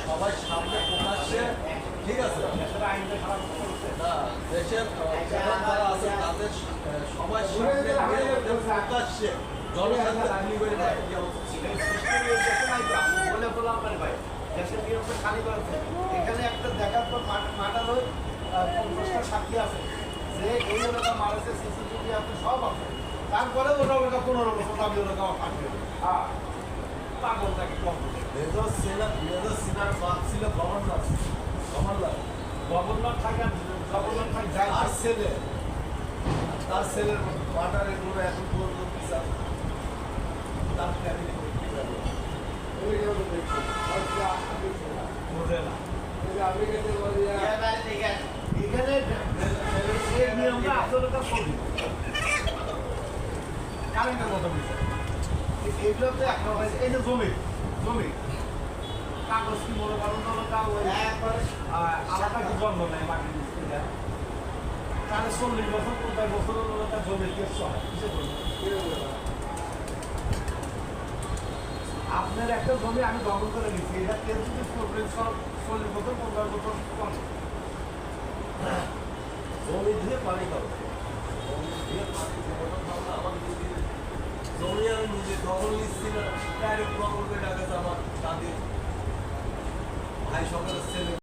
সবাই সামনে প্রকাশ্যে ঠিক আছে দেশের যারা আছে তাদের সবাই সামনে প্রকাশ্যে জনসংখ্যা এখানে একটা দেখার পর মাটার ওই 50টা সাক্ষী আছে যে এই ওরা মারাছে সিসিটিভি আছে সব আছে তারপরে ওরা 15 বছর দাবি ওরা ফাঁসবে পাগল তাকে কম গভর্নর থাকে যায় তার ছেলের মাটার এগুলো এখন পর্যন্ত বিচার তার ফ্যামিলি বোঝে না এখানে নিয়মটা আসলে কারেন্টের মতো বিষয় এইগুলো তো একটা হয়েছে এই যে জমি কাগজ কি মনে করেন আলাদা কি জন্ম নেয় মাটির মিস্ত্রিরা তাহলে 40 বছর 50 বছর তার জমির কেস হয় কিসে আপনার একটা জমি আমি দখল করে নিচ্ছি এটা কেউ যদি 40 বছর 50 বছর কম জমি দিয়ে পানি খাবো জমি আমি নিজে দখল নিচ্ছি না ডাইরেক্ট প্রকল্পে ডাকাছে আমার দাদির ভাই সকালের ছেলে